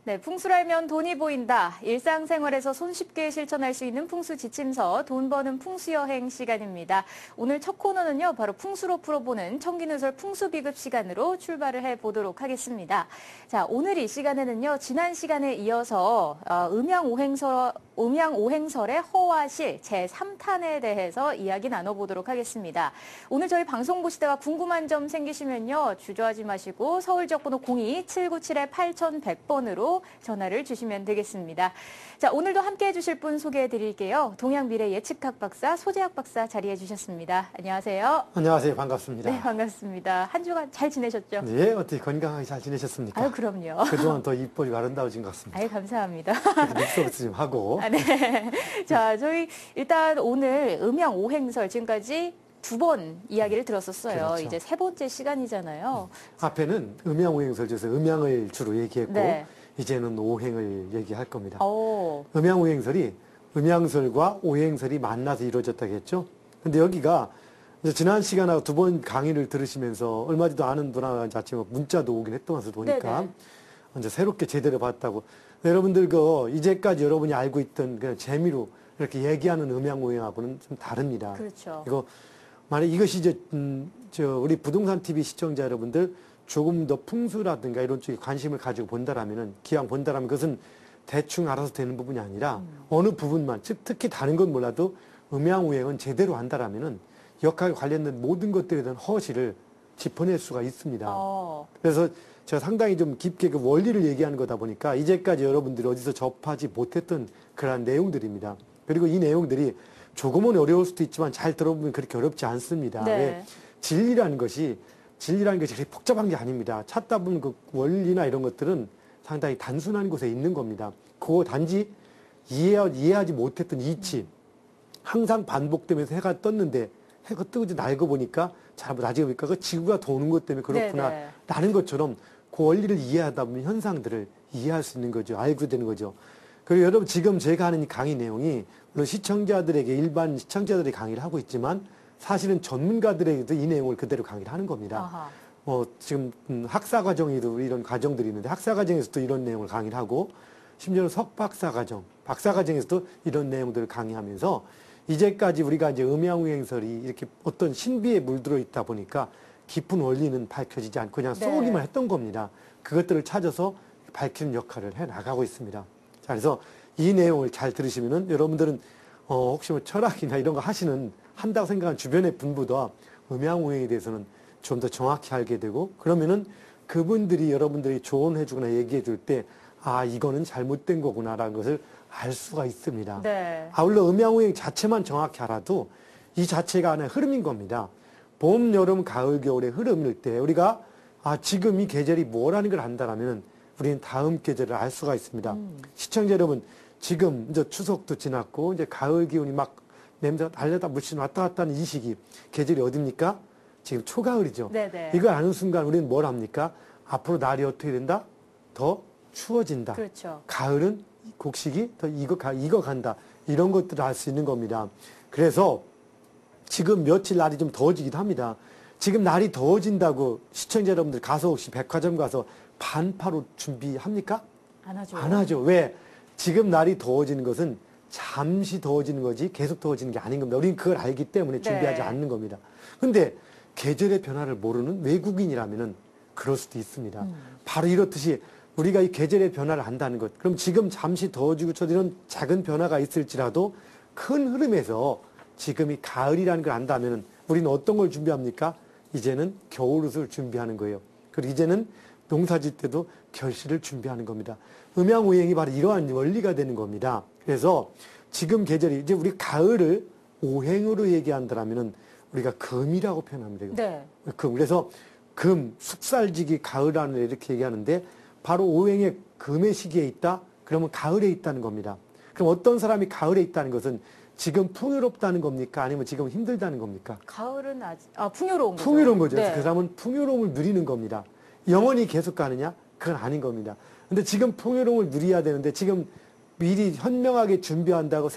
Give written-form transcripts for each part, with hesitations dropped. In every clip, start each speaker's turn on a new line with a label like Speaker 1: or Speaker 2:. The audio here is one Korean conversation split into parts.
Speaker 1: 네, 풍수를 알면 돈이 보인다. 일상생활에서 손쉽게 실천할 수 있는 풍수 지침서, 돈 버는 풍수여행 시간입니다. 오늘 첫 코너는요, 바로 풍수로 풀어보는 청기누설 풍수비급 시간으로 출발을 해보도록 하겠습니다. 자, 오늘 이 시간에는요, 지난 시간에 이어서 음양오행설의 허와실 제3탄에 대해서 이야기 나눠보도록 하겠습니다. 오늘 저희 방송 보시다가 궁금한 점 생기시면요, 주저하지 마시고 서울 지역번호 02-797-8100번으로 전화를 주시면 되겠습니다. 자, 오늘도 함께 해주실 분 소개해드릴게요. 동양미래 예측학 박사, 소재학 박사 자리해 주셨습니다. 안녕하세요.
Speaker 2: 안녕하세요. 반갑습니다.
Speaker 1: 네, 반갑습니다. 한 주간 잘 지내셨죠?
Speaker 2: 네, 어떻게 건강하게 잘 지내셨습니까?
Speaker 1: 아유, 그럼요.
Speaker 2: 그동안 더 이쁘고 아름다워진 것 같습니다.
Speaker 1: 아유, 감사합니다.
Speaker 2: 믹서부터 좀 하고.
Speaker 1: 아, 네. 자, 저희 일단 오늘 음양오행설 지금까지 2번 이야기를 들었었어요.
Speaker 2: 그렇죠.
Speaker 1: 이제 3번째 시간이잖아요.
Speaker 2: 앞에는 음양오행설 중에서 음양을 주로 얘기했고
Speaker 1: 네.
Speaker 2: 이제는 오행을 얘기할 겁니다.
Speaker 1: 오.
Speaker 2: 음양오행설이 음양설과 오행설이 만나서 이루어졌다고 했죠. 근데 여기가 이제 지난 시간하고 2번 강의를 들으시면서 얼마 전에도 아는 분하고 아침에 문자도 오긴 했던 것을 보니까
Speaker 1: 네네.
Speaker 2: 이제 새롭게 제대로 봤다고. 여러분들 이제까지 여러분이 알고 있던 그냥 재미로 이렇게 얘기하는 음양오행하고는 좀 다릅니다.
Speaker 1: 그렇죠.
Speaker 2: 이거 만약 이것이 이제 우리 부동산 TV 시청자 여러분들 조금 더 풍수라든가 이런 쪽에 관심을 가지고 본다라면은 기왕 본다라면 그것은 대충 알아서 되는 부분이 아니라 어느 부분만 특히 다른 건 몰라도 음양오행은 제대로 한다라면은 역학에 관련된 모든 것들에 대한 허실을 짚어낼 수가 있습니다. 그래서 제가 상당히 좀 깊게 그 원리를 얘기하는 거다 보니까 이제까지 여러분들이 어디서 접하지 못했던 그러한 내용들입니다. 그리고 이 내용들이 조금은 어려울 수도 있지만 잘 들어보면 그렇게 어렵지 않습니다.
Speaker 1: 네.
Speaker 2: 왜? 진리라는 것이 그렇게 복잡한 게 아닙니다. 찾다 보면 그 원리나 이런 것들은 상당히 단순한 곳에 있는 겁니다. 그거 단지 이해하지 못했던 이치. 항상 반복되면서 해가 떴는데 해가 뜨고 날고 보니까 잘 나중에 보니까 그 지구가 도는 것 때문에 그렇구나.
Speaker 1: 네네.
Speaker 2: 라는 것처럼 그 원리를 이해하다 보면 현상들을 이해할 수 있는 거죠. 알게 되는 거죠. 그리고 여러분 지금 제가 하는 이 강의 내용이 물론 시청자들에게 일반 시청자들이 강의를 하고 있지만 사실은 전문가들에게도 이 내용을 그대로 강의를 하는 겁니다. 지금 학사 과정에도 이런 과정들이 있는데 학사 과정에서도 이런 내용을 강의를 하고 심지어는 석박사 과정, 박사 과정에서도 이런 내용들을 강의하면서 이제까지 우리가 이제 음양오행설이 이렇게 어떤 신비에 물들어 있다 보니까 깊은 원리는 밝혀지지 않고 그냥 쏘기만 했던 겁니다. 그것들을 찾아서 밝히는 역할을 해 나가고 있습니다. 자, 그래서 이 내용을 잘 들으시면은 여러분들은 혹시 뭐 철학이나 이런 거 한다고 생각하는 주변의 분보다 음양오행에 대해서는 좀 더 정확히 알게 되고 그러면은 그분들이 여러분들이 조언해주거나 얘기해줄 때 이거는 잘못된 거구나라는 것을 알 수가 있습니다.
Speaker 1: 네.
Speaker 2: 아울러 음양오행 자체만 정확히 알아도 이 자체가 하나의 흐름인 겁니다. 봄, 여름, 가을, 겨울의 흐름일 때 우리가 지금 이 계절이 뭐라는 걸 안다라면 우리는 다음 계절을 알 수가 있습니다. 시청자 여러분, 지금 이제 추석도 지났고 이제 가을 기운이 막 냄새가 날려다 물씬 왔다 갔다 하는 이 시기 계절이 어딥니까? 지금 초가을이죠.
Speaker 1: 네네.
Speaker 2: 이걸 아는 순간 우리는 뭘 합니까? 앞으로 날이 어떻게 된다? 더 추워진다.
Speaker 1: 그렇죠.
Speaker 2: 가을은 곡식이 더 익어간다. 이런 것들을 알 수 있는 겁니다. 그래서 지금 며칠 날이 좀 더워지기도 합니다. 지금 날이 더워진다고 시청자 여러분들 가서 혹시 백화점 가서 반팔 옷 준비합니까?
Speaker 1: 안 하죠.
Speaker 2: 안 하죠. 왜? 지금 날이 더워지는 것은 잠시 더워지는 거지 계속 더워지는 게 아닌 겁니다. 우리는 그걸 알기 때문에 준비하지 않는 겁니다. 근데 계절의 변화를 모르는 외국인이라면은 그럴 수도 있습니다. 바로 이렇듯이 우리가 이 계절의 변화를 안다는 것. 그럼 지금 잠시 더워지고 이런 작은 변화가 있을지라도 큰 흐름에서 지금 이 가을이라는 걸 안다면은 우리는 어떤 걸 준비합니까? 이제는 겨울옷을 준비하는 거예요. 그리고 이제는 농사 질 때도 결실을 준비하는 겁니다. 음양오행이 바로 이러한 원리가 되는 겁니다. 그래서 지금 계절이 이제 우리 가을을 오행으로 얘기한다면은 우리가 금이라고 표현합니다.
Speaker 1: 네.
Speaker 2: 그래서 숙살지기 가을 하늘 이렇게 얘기하는데 바로 오행의 금의 시기에 있다? 그러면 가을에 있다는 겁니다. 그럼 어떤 사람이 가을에 있다는 것은 지금 풍요롭다는 겁니까? 아니면 지금 힘들다는 겁니까?
Speaker 1: 가을은 풍요로운 거죠.
Speaker 2: 풍요로운 거죠.
Speaker 1: 네.
Speaker 2: 그 사람은 풍요로움을 누리는 겁니다. 영원히 계속 가느냐? 그건 아닌 겁니다. 근데 지금 풍요로움을 누려야 되는데 지금 미리 현명하게 준비한다고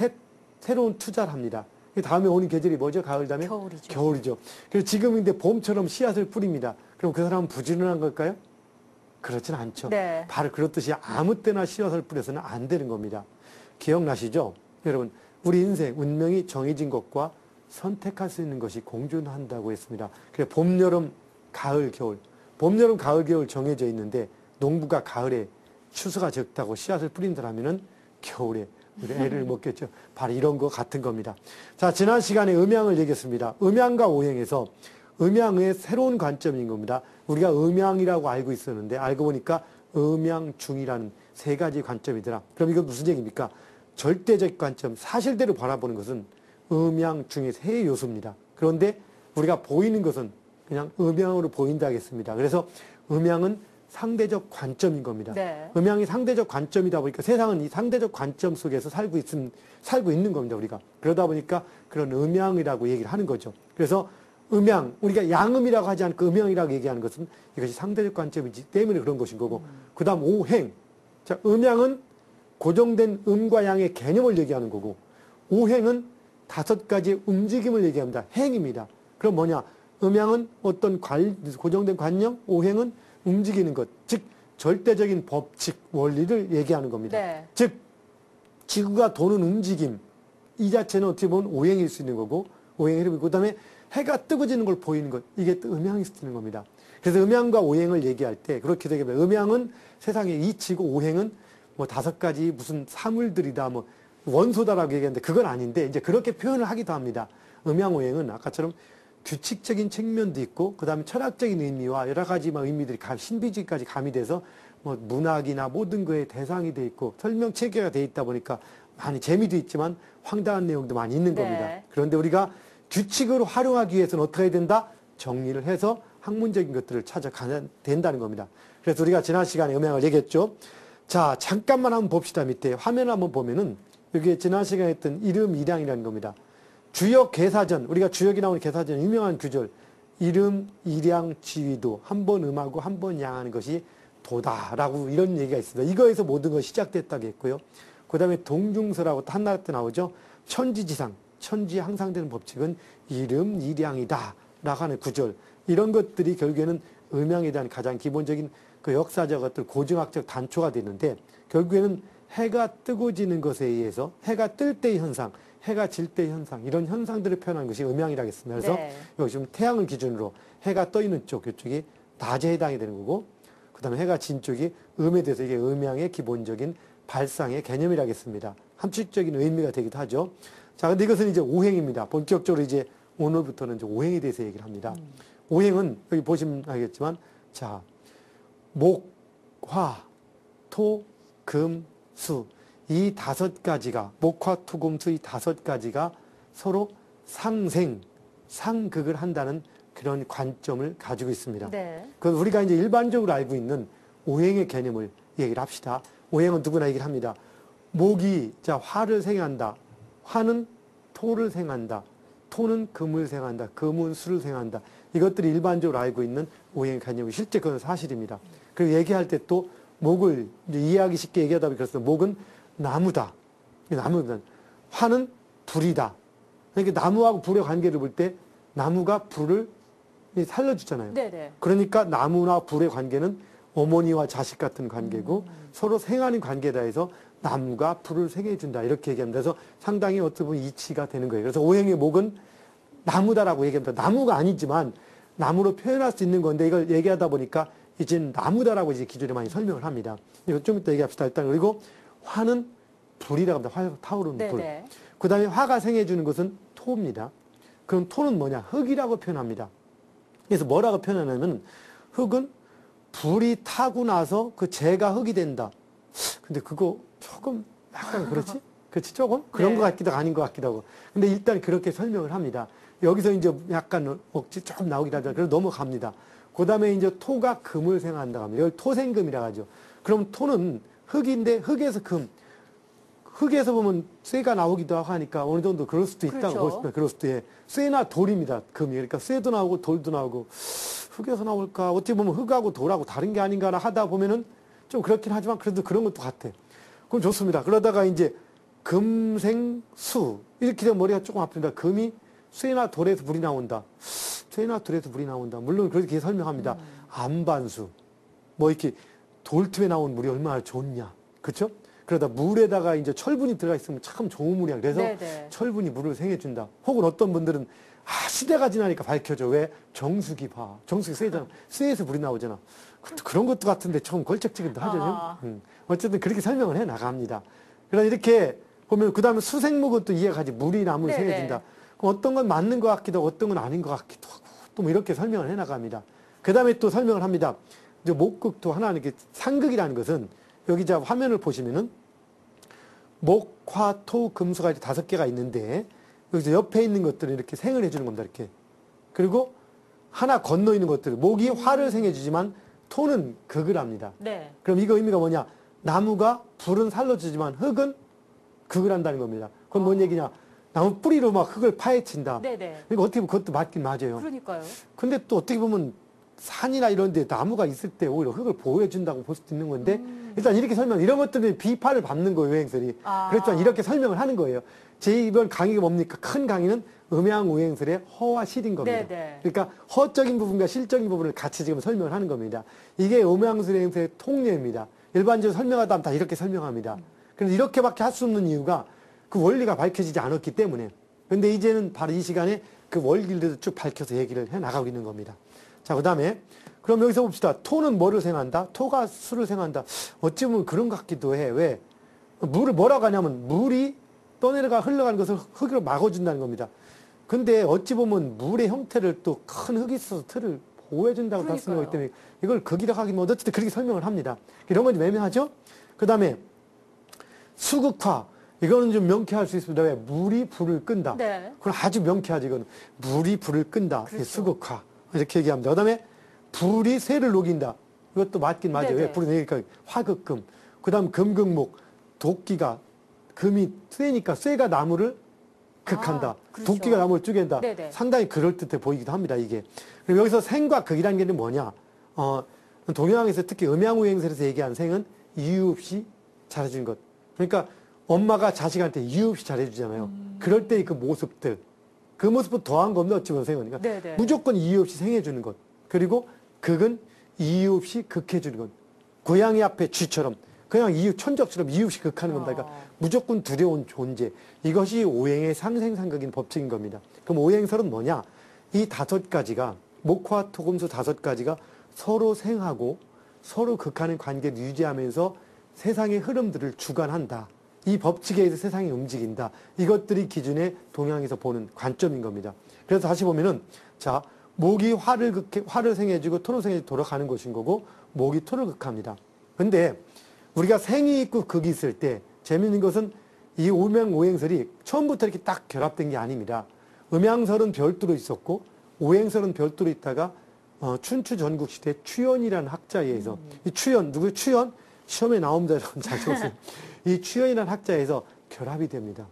Speaker 2: 새로운 투자를 합니다. 다음에 오는 계절이 뭐죠? 가을 다음에? 그렇진 않죠.
Speaker 1: 네.
Speaker 2: 바로 그렇듯이 아무 때나 씨앗을 뿌려서는 안 되는 겁니다. 기억나시죠? 여러분, 우리 인생, 운명이 정해진 것과 선택할 수 있는 것이 공존한다고 했습니다. 그래, 봄, 여름, 가을, 겨울. 봄, 여름, 가을, 겨울 정해져 있는데 농부가 가을에 추수가 적다고 씨앗을 뿌린다면은 겨울에 우리 애를 먹겠죠. 바로 이런 거 같은 겁니다. 자, 지난 시간에 음양을 얘기했습니다. 음양과 오행에서 음양의 새로운 관점인 겁니다. 우리가 음양이라고 알고 있었는데 알고 보니까 음양중이라는 세 가지 관점이더라. 그럼 이거 무슨 얘기입니까? 절대적 관점, 사실대로 바라보는 것은 음양중의 세 요소입니다. 그런데 우리가 보이는 것은 그냥 음양으로 보인다 하겠습니다. 그래서 음양은 상대적 관점인 겁니다.
Speaker 1: 네.
Speaker 2: 음양이 상대적 관점이다 보니까 세상은 이 상대적 관점 속에서 살고 있는 겁니다, 우리가. 그러다 보니까 그런 음양이라고 얘기를 하는 거죠. 그래서 음양, 우리가 양음이라고 하지 않고 음양이라고 얘기하는 것은 이것이 상대적 관점이기 때문에 그런 것인 거고. 그 다음 오행. 자, 음양은 고정된 음과 양의 개념을 얘기하는 거고, 오행은 5가지의 움직임을 얘기합니다. 행입니다. 그럼 뭐냐? 음양은 어떤 고정된 관념, 오행은 움직이는 것, 즉 절대적인 법칙, 원리를 얘기하는 겁니다.
Speaker 1: 네.
Speaker 2: 즉 지구가 도는 움직임, 이 자체는 어떻게 보면 오행일 수 있는 거고, 오행의 흐름이고, 그 다음에 해가 뜨거지는 걸 보이는 것, 이게 또 음양이 쓰는 겁니다. 그래서 음양과 오행을 얘기할 때 그렇게 되겠습니다. 음양은 세상의 이치고, 오행은 뭐 5가지 무슨 사물들이다, 뭐 원소다라고 얘기하는데 그건 아닌데 이제 그렇게 표현을 하기도 합니다. 음양, 오행은 아까처럼 규칙적인 측면도 있고, 그 다음에 철학적인 의미와 여러 가지 의미들이 신비주의까지 가미돼서 뭐 문학이나 모든 거에 대상이 돼 있고 설명 체계가 돼 있다 보니까 많이 재미도 있지만 황당한 내용도 많이 있는
Speaker 1: 네.
Speaker 2: 겁니다. 그런데 우리가 규칙으로 활용하기 위해서는 어떻게 해야 된다? 정리를 해서 학문적인 것들을 찾아가야 된다는 겁니다. 그래서 우리가 지난 시간에 음양을 얘기했죠. 자, 잠깐만 한번 봅시다. 밑에 화면을 한번 보면은 여기에 지난 시간에 했던 이름, 일양이라는 겁니다. 주역 개사전, 우리가 주역이 나오는 개사전 유명한 구절, 이름, 일양, 지위도, 한 번 음하고 한 번 양하는 것이 도다라고 이런 얘기가 있습니다. 이거에서 모든 것이 시작됐다고 했고요. 그 다음에 동중서라고 또 한나라 때 나오죠. 천지지상, 천지에 항상 되는 법칙은 이름, 일양이다 라고 하는 구절, 이런 것들이 결국에는 음양에 대한 가장 기본적인 그 역사적 어떤 고증학적 단초가 되는데, 결국에는 해가 뜨고 지는 것에 의해서 해가 뜰 때의 현상, 해가 질 때의 현상, 이런 현상들을 표현하는 것이 음양이라고 했습니다. 그래서
Speaker 1: 네.
Speaker 2: 여기 지금 태양을 기준으로 해가 떠 있는 쪽, 이쪽이 낮에 해당이 되는 거고, 그 다음에 해가 진 쪽이 음에 대해서 이게 음양의 기본적인 발상의 개념이라겠습니다. 함축적인 의미가 되기도 하죠. 자, 근데 이것은 이제 오행입니다. 본격적으로 이제 오늘부터는 이제 오행에 대해서 얘기를 합니다. 오행은 여기 보시면 알겠지만, 자, 목, 화, 토, 금, 수. 이 5가지가, 목, 화, 토, 금, 수 이 5가지가 서로 상생, 상극을 한다는 그런 관점을 가지고 있습니다.
Speaker 1: 네.
Speaker 2: 그 우리가 이제 일반적으로 알고 있는 오행의 개념을 얘기를 합시다. 오행은 누구나 얘기를 합니다. 목이 자 화를 생한다. 화는 토를 생한다. 토는 금을 생한다. 금은 수를 생한다. 이것들이 일반적으로 알고 있는 오행의 개념이 실제 그건 사실입니다. 그리고 얘기할 때 또 목을 이제 이해하기 쉽게 얘기하다 보니까 그래서 목은 나무다. 나무다. 화는 불이다. 그러니까 나무하고 불의 관계를 볼 때 나무가 불을 살려주잖아요.
Speaker 1: 네네.
Speaker 2: 그러니까 나무나 불의 관계는 어머니와 자식 같은 관계고 서로 생하는 관계다 해서 나무가 불을 생해준다 이렇게 얘기합니다. 그래서 상당히 어떻게 보면 이치가 되는 거예요. 그래서 오행의 목은 나무다라고 얘기합니다. 나무가 아니지만 나무로 표현할 수 있는 건데 이걸 얘기하다 보니까 이제 나무다라고 이제 기존에 많이 설명을 합니다. 이거 좀 이따 얘기합시다. 일단 그리고 화는 불이라고 합니다. 화 타오르는 불.
Speaker 1: 네네.
Speaker 2: 그 다음에 화가 생해주는 것은 토입니다. 그럼 토는 뭐냐? 흙이라고 표현합니다. 그래서 뭐라고 표현하냐면 흙은 불이 타고 나서 그 재가 흙이 된다. 근데 그거 조금 약간 그렇지? 그렇지? 조금? 그런
Speaker 1: 네.
Speaker 2: 것 같기도 하고 아닌 것 같기도 하고. 근데 일단 그렇게 설명을 합니다. 여기서 이제 약간 억지 조금 나오긴 하죠. 그래서 넘어갑니다. 그 다음에 이제 토가 금을 생한다고 합니다. 이걸 토생금이라고 하죠. 그럼 토는 흙인데 흙에서 금. 흙에서 보면 쇠가 나오기도 하고 하니까 어느 정도 그럴 수도 있다고
Speaker 1: 그렇죠.
Speaker 2: 보십니다. 그럴 수도 예. 쇠나 돌입니다. 금이. 그러니까 쇠도 나오고 돌도 나오고 흙에서 나올까? 어떻게 보면 흙하고 돌하고 다른 게 아닌가 하다 보면은 좀 그렇긴 하지만 그래도 그런 것도 같아. 그럼 좋습니다. 그러다가 이제 금생수 이렇게 되면 머리가 조금 아픕니다. 금이 쇠나 돌에서 물이 나온다. 쇠나 돌에서 물이 나온다. 물론 그렇게 설명합니다. 안반수. 뭐 이렇게 돌틈에 나온 물이 얼마나 좋냐. 그렇죠? 그러다 물에다가 이제 철분이 들어가 있으면 참 좋은 물이야. 그래서
Speaker 1: 네네.
Speaker 2: 철분이 물을 생해준다. 혹은 어떤 분들은 시대가 지나니까 밝혀져. 왜? 정수기 봐. 정수기 쇠잖아. 쇠에서 물이 나오잖아. 그런 것도 같은데 조금 걸쩍지근도 하죠.
Speaker 1: 아.
Speaker 2: 어쨌든 그렇게 설명을 해 나갑니다. 그러나 이렇게 보면 그 다음에 수생목은 또 이해가지. 물이 나무를
Speaker 1: 네네.
Speaker 2: 생해준다. 그럼 어떤 건 맞는 것 같기도 하고 어떤 건 아닌 것 같기도 하고 또 뭐 이렇게 설명을 해 나갑니다. 그 다음에 또 설명을 합니다. 이제 목극도 하나 이렇게 상극이라는 것은 여기 자 화면을 보시면은 목, 화, 토, 금수가 이제 5개가 있는데 여기서 옆에 있는 것들을 이렇게 생을 해주는 겁니다. 이렇게. 그리고 하나 건너 있는 것들. 목이 화를 생해주지만 토는 극을 합니다.
Speaker 1: 네.
Speaker 2: 그럼 이거 의미가 뭐냐? 나무가 불은 살려주지만 흙은 극을 한다는 겁니다. 그건 뭔 얘기냐? 나무 뿌리로 막 흙을 파헤친다.
Speaker 1: 네네.
Speaker 2: 그러니까 어떻게 보면 그것도 맞긴 맞아요.
Speaker 1: 그러니까요.
Speaker 2: 근데 또 어떻게 보면 산이나 이런 데 나무가 있을 때 오히려 흙을 보호해준다고 볼 수도 있는 건데 일단 이렇게 설명, 이런 것들은 비판을 받는 거예요, 오행설이.
Speaker 1: 아.
Speaker 2: 그렇지만 이렇게 설명을 하는 거예요. 제 이번 강의가 뭡니까? 큰 강의는 음양오행설의 허와 실인 겁니다.
Speaker 1: 네네.
Speaker 2: 그러니까 허적인 부분과 실적인 부분을 같이 지금 설명을 하는 겁니다. 이게 음양오행설의 통례입니다. 일반적으로 설명하다 하면 다 이렇게 설명합니다. 그래서 이렇게밖에 할 수 없는 이유가 그 원리가 밝혀지지 않았기 때문에. 근데 이제는 바로 이 시간에 그 원리를 쭉 밝혀서 얘기를 해 나가고 있는 겁니다. 자, 그 다음에 그럼 여기서 봅시다. 토는 뭐를 생한다? 토가 수를 생한다. 어찌 보면 그런 것 같기도 해. 왜? 물을 뭐라고 하냐면 물이 떠내려가 흘러가는 것을 흙으로 막아준다는 겁니다. 근데 어찌 보면 물의 형태를 또 큰 흙이 있어서 틀을 보호해준다고 다 쓰는 거기 때문에 이걸 극이라고 하긴 뭐 어쨌든 그렇게 설명을 합니다. 이런 건 좀 애매하죠? 그 다음에 수극화. 이거는 좀 명쾌할 수 있습니다. 왜? 물이 불을 끈다.
Speaker 1: 네.
Speaker 2: 그건 아주 명쾌하지, 이건. 물이 불을 끈다.
Speaker 1: 그렇죠.
Speaker 2: 수극화. 이렇게 얘기합니다. 그 다음에 불이 쇠를 녹인다. 이것도 맞긴 맞아요.
Speaker 1: 네네.
Speaker 2: 왜? 불이 녹이니까 화극금. 그 다음 금극목. 도끼가, 금이 쇠니까 쇠가 나무를 극한다.
Speaker 1: 그렇죠.
Speaker 2: 도끼가 나무를 쪼갠다.
Speaker 1: 네네.
Speaker 2: 상당히 그럴듯해 보이기도 합니다, 이게. 그리고 여기서 생과 극이라는 게 뭐냐? 동양에서 특히 음양오행설에서 얘기한 생은 이유 없이 잘해주는 것. 그러니까 엄마가 자식한테 이유 없이 잘해주잖아요. 그럴 때의 그 모습들. 그 모습보다 더한 거 없나 어찌 보면 생은. 그러니까
Speaker 1: 네네.
Speaker 2: 무조건 이유 없이 생해주는 것. 그리고 극은 이유 없이 극해주는 것. 고양이 앞에 쥐처럼 그냥 천적처럼 이유 없이 극하는 겁니다. 그러니까 무조건 두려운 존재. 이것이 오행의 상생상극인 법칙인 겁니다. 그럼 오행설은 뭐냐? 이 5가지가 목화 토금수 5가지가 서로 생하고 서로 극하는 관계를 유지하면서 세상의 흐름들을 주관한다. 이 법칙에 의해서 세상이 움직인다. 이것들이 기준의 동양에서 보는 관점인 겁니다. 그래서 다시 보면은, 자, 목이 화를 생해주고 토를 생해주고 돌아가는 것인 거고, 목이 토를 극합니다. 근데 우리가 생이 있고 극이 있을 때, 재미있는 것은 이 음양오행설이 처음부터 이렇게 딱 결합된 게 아닙니다. 음양설은 별도로 있었고, 오행설은 별도로 있다가, 춘추 전국시대 추연이라는 학자에 의해서, 이 추연, 누구예요? 추연? 시험에 나옵니다. 여러분 잘 적으세요. 이 추연이라는 학자에서 결합이 됩니다.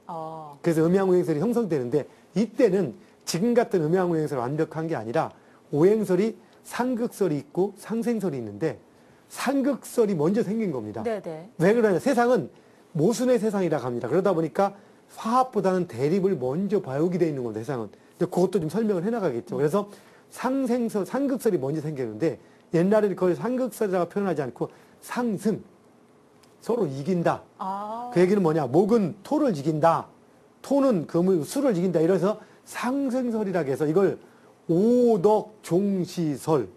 Speaker 2: 그래서 음양오행설이 형성되는데 이때는 지금 같은 음양오행설이 완벽한 게 아니라 오행설이 상극설이 있고 상생설이 있는데 상극설이 먼저 생긴 겁니다.
Speaker 1: 네네.
Speaker 2: 왜 그러냐? 세상은 모순의 세상이라고 합니다. 그러다 보니까 화합보다는 대립을 먼저 봐오게 되어 있는 겁니다. 세상은. 그것도 좀 설명을 해나가겠죠. 그래서 상극설이 먼저 생겼는데 옛날에는 그걸 상극설이라고 표현하지 않고 상승, 서로 이긴다. 그 얘기는 뭐냐? 목은 토를 이긴다. 토는 수를 이긴다. 이래서 상승설이라고 해서 이걸 오덕종시설.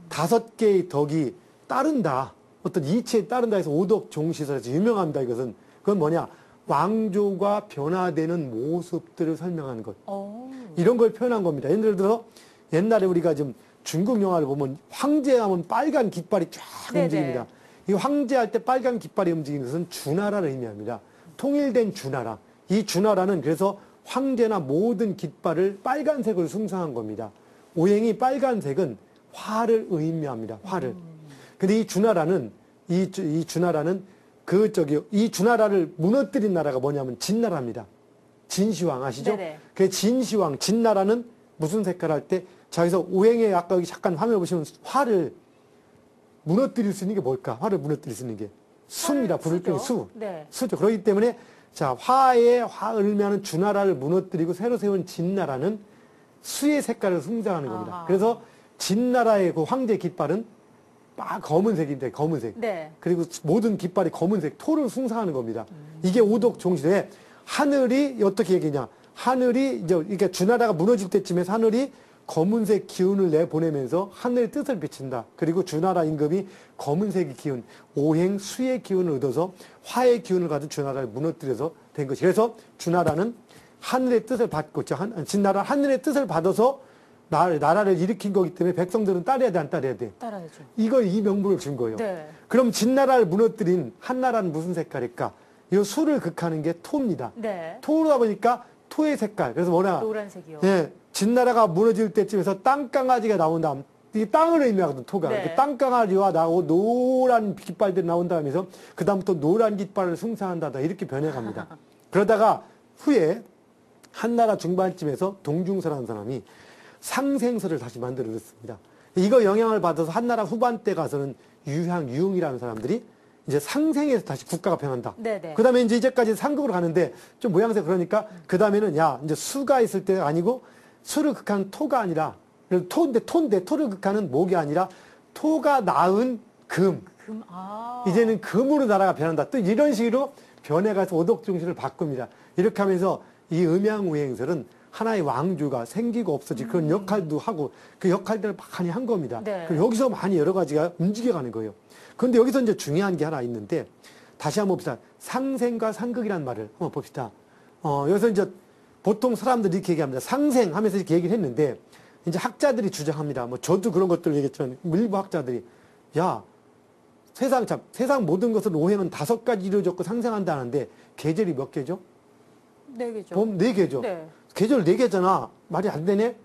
Speaker 2: 5개의 덕이 따른다. 어떤 이치에 따른다 해서 오덕종시설에서 유명합니다. 이것은. 그건 뭐냐? 왕조가 변화되는 모습들을 설명하는 것. 이런 걸 표현한 겁니다. 예를 들어 옛날에 우리가 좀 중국 영화를 보면 황제하면 빨간 깃발이 쫙
Speaker 1: 네네.
Speaker 2: 움직입니다. 이 황제할 때 빨간 깃발이 움직이는 것은 주나라를 의미합니다. 통일된 주나라. 이 주나라는 그래서 황제나 모든 깃발을 빨간색으로 숭상한 겁니다. 오행이 빨간색은 화를 의미합니다. 화를. 근데 이 주나라는 이 주나라를 무너뜨린 나라가 뭐냐면 진나라입니다. 진시황 아시죠?
Speaker 1: 네네.
Speaker 2: 그 진시황, 진나라는 무슨 색깔 할 때, 자, 여기서 오행에 아까 여기 잠깐 화면 보시면 화를 무너뜨릴 수 있는 게 뭘까? 화를 무너뜨릴 수 있는 게 수입니다. 불을 끄는 수.
Speaker 1: 네.
Speaker 2: 수죠. 그렇기 때문에 자, 화에 을면은 주나라를 무너뜨리고 새로 세운 진나라는 수의 색깔을 숭상하는 겁니다. 그래서 진나라의 그 황제 깃발은 검은색인데 검은색.
Speaker 1: 네.
Speaker 2: 그리고 모든 깃발이 검은색 토를 숭상하는 겁니다. 이게 오독 종시대 하늘이 어떻게 얘기냐? 하늘이 이제 이게 주나라가 무너질 때쯤에 하늘이 검은색 기운을 내보내면서 하늘의 뜻을 비친다. 그리고 주나라 임금이 검은색의 기운, 오행 수의 기운을 얻어서 화의 기운을 가진 주나라를 무너뜨려서 된 것이. 그래서 주나라는 하늘의 뜻을 받고 진나라 하늘의 뜻을 받아서 나라를 일으킨 거기 때문에 백성들은 따라야 돼, 안 따라야 돼?
Speaker 1: 따라야죠.
Speaker 2: 이 명분을 준 거예요.
Speaker 1: 네.
Speaker 2: 그럼 진나라를 무너뜨린 한나라는 무슨 색깔일까? 이 수를 극하는 게 토입니다.
Speaker 1: 네.
Speaker 2: 토로다 보니까 토의 색깔. 그래서 뭐냐?
Speaker 1: 노란색이요.
Speaker 2: 예, 진나라가 무너질 때쯤에서 땅강아지가 나온 다음, 이 땅을 의미하거든, 토가.
Speaker 1: 네.
Speaker 2: 그 땅강아지와 나오고 노란 깃발들이 나온 다음에서 그다음부터 노란 깃발을 숭상한다. 이렇게 변해갑니다. 그러다가 후에 한나라 중반쯤에서 동중서라는 사람이 상생서를 다시 만들어냈습니다. 이거 영향을 받아서 한나라 후반때 가서는 유흥이라는 사람들이 이제 상생에서 다시 국가가 변한다.
Speaker 1: 네네.
Speaker 2: 그 다음에 이제까지 상급으로 가는데 좀 모양새 그러니까 그 다음에는 야, 이제 수가 있을 때가 아니고 수를 극하는 토가 아니라 토인데 토를 극하는 목이 아니라 토가 낳은 금. 이제는 금으로 나라가 변한다. 또 이런 식으로 변해가서 오독종신을 바꿉니다. 이렇게 하면서 이 음양우행설은 하나의 왕조가 생기고 없어지고 그런 역할도 하고 그 역할들을 많이 한 겁니다.
Speaker 1: 네.
Speaker 2: 그럼 여기서 많이 여러 가지가 움직여가는 거예요. 그런데 여기서 이제 중요한 게 하나 있는데 다시 한번 봅시다. 상생과 상극이라는 말을 한번 봅시다. 여기서 이제 보통 사람들이 이렇게 얘기합니다. 상생하면서 이렇게 얘기를 했는데 이제 학자들이 주장합니다. 뭐 저도 그런 것들을 얘기했지만 일부 학자들이 야 세상 모든 것은 오행은 5가지 이루어졌고 상생한다는데 계절이 몇 개죠?
Speaker 1: 4개죠.
Speaker 2: 봄 4개죠.
Speaker 1: 네.
Speaker 2: 계절 4개잖아. 말이 안 되네?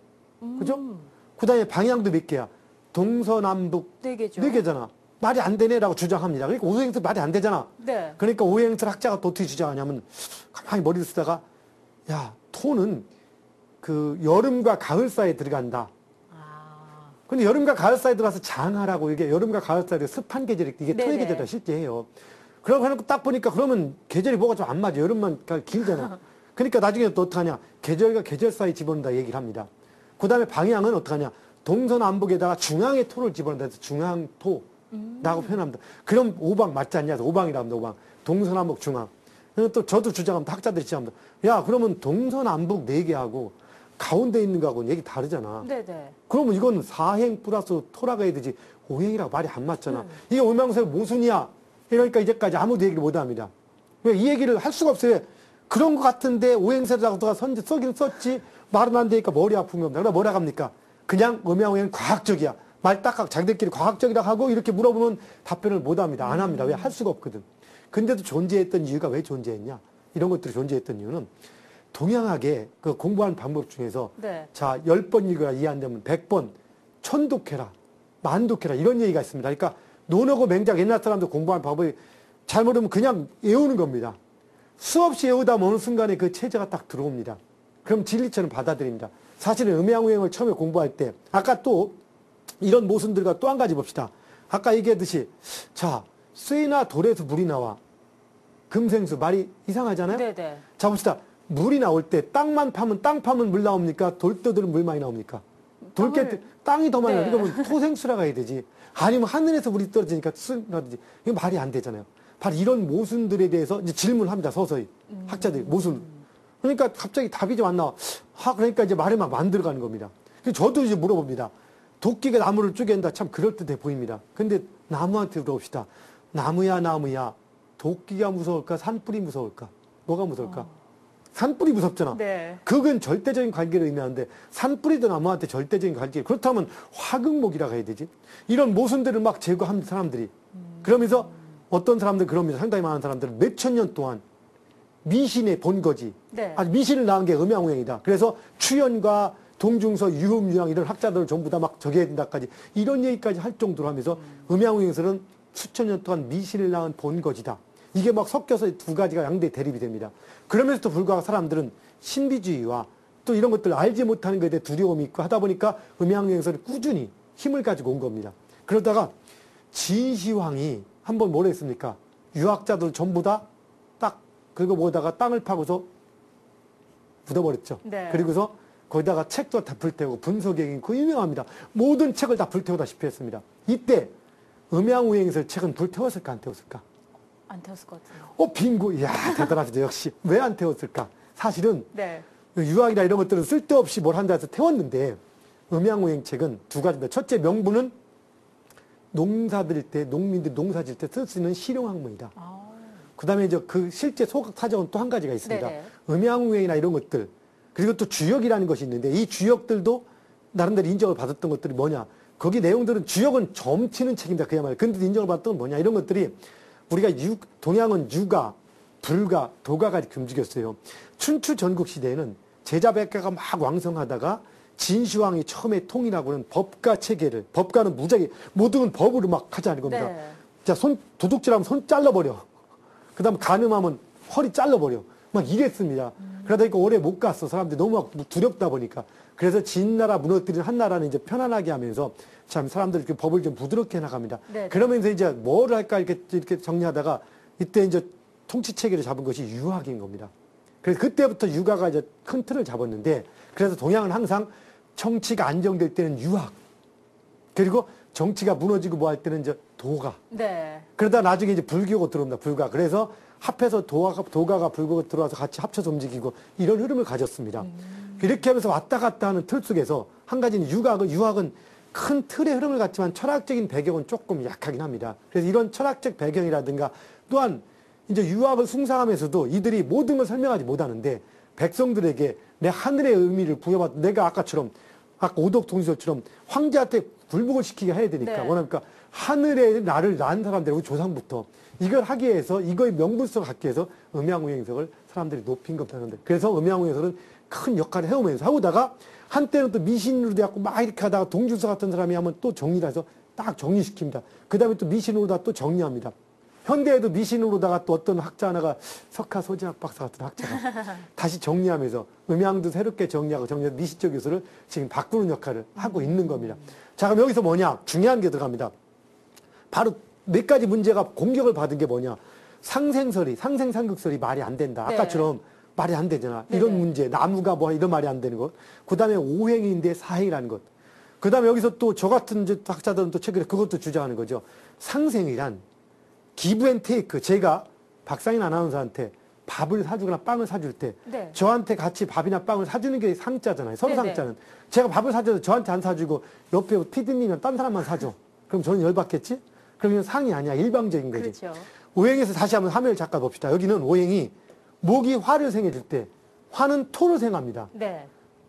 Speaker 2: 그죠? 그 다음에 방향도 몇 개야? 동서남북
Speaker 1: 4개죠.
Speaker 2: 4개잖아. 말이 안 되네라고 주장합니다. 그러니까 오행설 말이 안 되잖아.
Speaker 1: 네.
Speaker 2: 그러니까 오행설 학자가 또 어떻게 주장하냐면 가만히 머리를 쓰다가 야, 토는 그 여름과 가을 사이에 들어간다. 근데 여름과 가을 사이에 들어가서 장하라고 이게 여름과 가을 사이에 습한 계절이 이게 토의
Speaker 1: 네네.
Speaker 2: 계절이라 실제 해요. 그러고 해놓고 딱 보니까 그러면 계절이 뭐가 좀 안 맞아. 여름만 길잖아. 그러니까 나중에 또 어떡하냐. 계절과 계절 사이 집어넣는다 얘기를 합니다. 그 다음에 방향은 어떡하냐. 동서남북에다가 중앙에 토를 집어넣는다 해서 중앙토라고 표현합니다. 그럼 오방 맞지 않냐. 오방이라 합니다. 오방. 동서남북 중앙. 또 저도 주장합니다. 학자들이 주장합니다. 야, 그러면 동서남북 4개하고 가운데 있는 거하고는 얘기 다르잖아.
Speaker 1: 네네.
Speaker 2: 그러면 이건 사행 플러스 토라가 해야 되지 오행이라고 말이 안 맞잖아. 이게 음양우행설 모순이야. 이러니까 이제까지 아무도 얘기를 못 합니다. 왜 이 얘기를 할 수가 없어요. 그런 것 같은데 오행설이라고 누가 써긴 썼지 말은 안 되니까 머리 아픈 겁니다. 그러나 뭐라 합니까? 그냥 음양우행은 과학적이야. 말 딱 자기들끼리 과학적이라고 하고 이렇게 물어보면 답변을 못 합니다. 안 합니다. 왜 할 수가 없거든. 근데도 존재했던 이유가 왜 존재했냐? 이런 것들이 존재했던 이유는 동양하게 그 공부하는 방법 중에서
Speaker 1: 네.
Speaker 2: 자, 10번 읽어야 이해 안 되면 100번 천독해라, 만독해라 이런 얘기가 있습니다. 그러니까 논어고 맹작 옛날 사람들 공부하는 방법이 잘 모르면 그냥 외우는 겁니다. 수없이 외우다 어느 순간에 그 체제가 딱 들어옵니다. 그럼 진리처럼 받아들입니다. 사실은 음양우행을 처음에 공부할 때 아까 또 이런 모순들과 또 한 가지 봅시다. 아까 얘기했듯이 자, 쇠나 돌에서 물이 나와. 금생수 말이 이상하잖아요.
Speaker 1: 네네.
Speaker 2: 자 봅시다. 물이 나올 때 땅만 파면 땅 파면 물 나옵니까? 돌 떠들면 물 많이 나옵니까? 땅이 더 많이
Speaker 1: 네.
Speaker 2: 나오니까 그러면 토생수라가 해야 되지. 아니면 하늘에서 물이 떨어지니까 수라든지 이건 말이 안 되잖아요. 바로 이런 모순들에 대해서 이제 질문합니다. 서서히 학자들이 모순. 그러니까 갑자기 답이 좀 안 나와. 그러니까 이제 말을 막 만들어가는 겁니다. 그래서 저도 이제 물어봅니다. 도끼가 나무를 쪼갠다. 참 그럴듯해 보입니다. 근데 나무한테 물어봅시다. 나무야. 도끼가 무서울까? 산불이 무서울까? 뭐가 무서울까? 산불이 무섭잖아.
Speaker 1: 네.
Speaker 2: 극은 절대적인 관계를 의미하는데 산불이든 나무한테 절대적인 관계. 그렇다면 화극목이라고 해야 되지. 이런 모순들을 막 제거합니다. 사람들이. 그러면서 어떤 사람들 그럽니다. 상당히 많은 사람들은 몇천 년 동안 미신의 본거지.
Speaker 1: 네.
Speaker 2: 아주 미신을 낳은 게 음양우행이다. 그래서 추연과 동중서, 유흠유양 이런 학자들을 전부 다 막 저기해야 된다까지 이런 얘기까지 할 정도로 하면서 음양우행설은 수천 년 동안 미신을 낳은 본거지다. 이게 막 섞여서 두 가지가 양대 대립이 됩니다. 그러면서도 불구하고 사람들은 신비주의와 또 이런 것들을 알지 못하는 것에 대해 두려움이 있고 하다 보니까 음양우행설이 꾸준히 힘을 가지고 온 겁니다. 그러다가 진시황이 한번 뭐라 했습니까? 유학자들 전부 다 딱 그거 보다가 땅을 파고서 묻어버렸죠.
Speaker 1: 네.
Speaker 2: 그리고서 거기다가 책도 다 불태우고 분석객이 그 유명합니다. 모든 책을 다 불태우다시피 했습니다. 이때 음양오행설 책은 불 태웠을까 안 태웠을까?
Speaker 1: 안 태웠을 것 같아요.
Speaker 2: 빙고. 이야, 대단하시죠. 역시. 왜 안 태웠을까? 사실은
Speaker 1: 네.
Speaker 2: 유학이나 이런 것들은 쓸데없이 뭘 한다 해서 태웠는데 음양오행 책은 두 가지입니다. 첫째, 명분은 농사들 때, 농민들 농사 질 때 쓸 수 있는 실용학문이다. 그 다음에 이제 그 실제 소각 사정은 또 한 가지가 있습니다.
Speaker 1: 네네.
Speaker 2: 음양오행이나 이런 것들, 그리고 또 주역이라는 것이 있는데 이 주역들도 나름대로 인정을 받았던 것들이 뭐냐. 거기 내용들은 주역은 점치는 책입니다. 그야말로. 근데 인정을 받았던 건 뭐냐. 이런 것들이 우리가 동양은 유가, 불가, 도가가 이렇게 움직였어요. 춘추 전국 시대에는 제자백가가 막 왕성하다가 진시황이 처음에 통일하고는 법가 체계를, 법가는 무작위, 모든 법으로 막 하자는 겁니다.
Speaker 1: 네.
Speaker 2: 자, 도둑질하면 손 잘라버려. 그 다음 간음하면 허리 잘라버려. 막 이랬습니다. 그러다 보니까 오래 못 갔어. 사람들이 너무 막 두렵다 보니까. 그래서 진나라 무너뜨린 한나라는 이제 편안하게 하면서 참 사람들 그 법을 좀 부드럽게 해나갑니다.
Speaker 1: 네네.
Speaker 2: 그러면서 이제 뭐를 할까 이렇게 정리하다가 이때 이제 통치 체계를 잡은 것이 유학인 겁니다. 그래서 그때부터 유가가 이제 큰 틀을 잡았는데 그래서 동양은 항상 정치가 안정될 때는 유학, 그리고 정치가 무너지고 뭐 할 때는 이제 도가.
Speaker 1: 네.
Speaker 2: 그러다 나중에 이제 불교가 들어옵니다. 불가. 그래서 합해서 도가가 불교가 들어와서 같이 합쳐서 움직이고 이런 흐름을 가졌습니다. 이렇게 하면서 왔다 갔다 하는 틀 속에서 한 가지는 유학은 큰 틀의 흐름을 갖지만 철학적인 배경은 조금 약하긴 합니다. 그래서 이런 철학적 배경이라든가 또한 이제 유학을 숭상하면서도 이들이 모든 걸 설명하지 못하는데 백성들에게 내 하늘의 의미를 부여받, 내가 아까 오독통일설처럼 황제한테 굴복을 시키게 해야 되니까.
Speaker 1: 네.
Speaker 2: 뭐냐니까 하늘에 나를 낳은 사람들, 우리 조상부터 이걸 하기 위해서 이거의 명분성을 갖기 위해서 음양오행석을 사람들이 높인 겁니다. 그래서 음양오행석은 큰 역할을 해오면서 하고다가 한때는 또 미신으로 돼갖고 막 이렇게 하다가 동준서 같은 사람이 하면 또 정리를 해서 딱 정리시킵니다. 그 다음에 또 미신으로다 또 정리합니다. 현대에도 미신으로다가 또 어떤 학자 하나가 석하 소진학 박사 같은 학자가 다시 정리하면서 음양도 새롭게 정리해서 미시적 요소를 지금 바꾸는 역할을 하고 있는 겁니다. 자, 그럼 여기서 뭐냐? 중요한 게 들어갑니다. 바로 몇 가지 문제가 공격을 받은 게 뭐냐? 상생상극설이 말이 안 된다.
Speaker 1: 네.
Speaker 2: 아까처럼 말이 안 되잖아.
Speaker 1: 네네.
Speaker 2: 이런 문제, 나무가 뭐 이런 말이 안 되는 것. 그 다음에 오행인데 사행이라는 것. 그 다음에 여기서 또 저 같은 이제 학자들은 또 최근에 그것도 주장하는 거죠. 상생이란 기브 앤 테이크. 제가 박상인 아나운서한테 밥을 사주거나 빵을 사줄 때
Speaker 1: 네.
Speaker 2: 저한테 같이 밥이나 빵을 사주는 게 상자잖아요. 서로
Speaker 1: 네네.
Speaker 2: 상자는. 제가 밥을 사줘도 저한테 안 사주고 옆에 피디님이나 딴 사람만 사줘. 그럼 저는 열받겠지? 그러면 상이 아니야. 일방적인 거지.
Speaker 1: 그렇죠.
Speaker 2: 오행에서 다시 한번 화면을 잠깐 봅시다. 여기는 오행이 목이 화를 생해줄 때 화는 토를 생합니다.
Speaker 1: 네.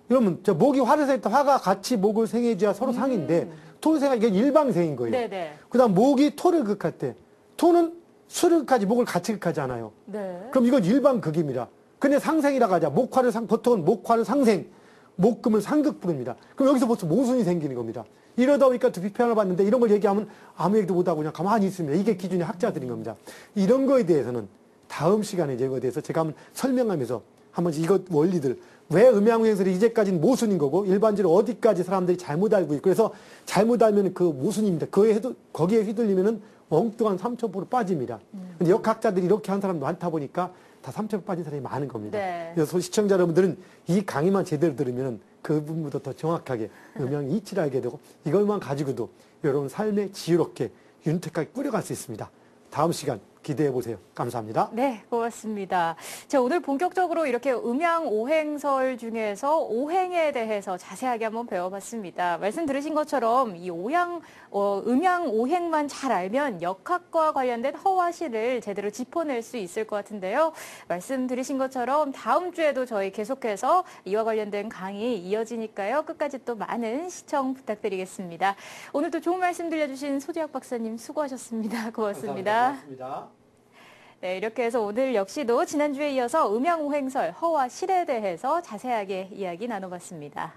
Speaker 2: 그러면 저 목이 화를 생할 때 화가 같이 목을 생해줘야 서로 상인데 토를 생하 이게 일방생인 거예요.
Speaker 1: 네네.
Speaker 2: 그다음 목이 토를 극할 때 토는 수를 극하지 목을 같이 극하지 않아요.
Speaker 1: 네.
Speaker 2: 그럼 이건 일방극입니다. 근데 상생이라고 하자. 보통은 목화를 상생, 목금을 상극 부릅니다. 그럼 여기서 벌써 모순이 생기는 겁니다. 이러다 보니까 또 비평을 받는데 이런 걸 얘기하면 아무 얘기도 못하고 그냥 가만히 있습니다. 이게 기준이 학자들인 겁니다. 이런 거에 대해서는 다음 시간에 이거에 대해서 제가 한번 설명하면서 한번 이것 원리들, 왜 음양오행설이 이제까지는 모순인 거고 일반적으로 어디까지 사람들이 잘못 알고 있고 그래서 잘못 알면 그 모순입니다. 거기에 휘둘리면은 엉뚱한 삼천포로 빠집니다. 근데 역학자들이 이렇게 한 사람도 많다 보니까 다 삼천포 빠진 사람이 많은 겁니다.
Speaker 1: 네.
Speaker 2: 그래서 시청자 여러분들은 이 강의만 제대로 들으면 그분보다 더 정확하게 음양 이치를 알게 되고 이것만 가지고도 여러분 삶에 지혜롭게 윤택하게 꾸려갈 수 있습니다. 다음 시간 기대해 보세요. 감사합니다.
Speaker 1: 네, 고맙습니다. 자, 오늘 본격적으로 이렇게 음양 오행설 중에서 오행에 대해서 자세하게 한번 배워봤습니다. 말씀 들으신 것처럼 이 음양 오행만 잘 알면 역학과 관련된 허와시를 제대로 짚어낼 수 있을 것 같은데요. 말씀 들으신 것처럼 다음 주에도 저희 계속해서 이와 관련된 강의 이어지니까요. 끝까지 또 많은 시청 부탁드리겠습니다. 오늘도 좋은 말씀 들려주신 소지학 박사님 수고하셨습니다. 고맙습니다.
Speaker 2: 고맙습니다.
Speaker 1: 네, 이렇게 해서 오늘 역시도 지난주에 이어서 음양오행설 허와 실에 대해서 자세하게 이야기 나눠봤습니다.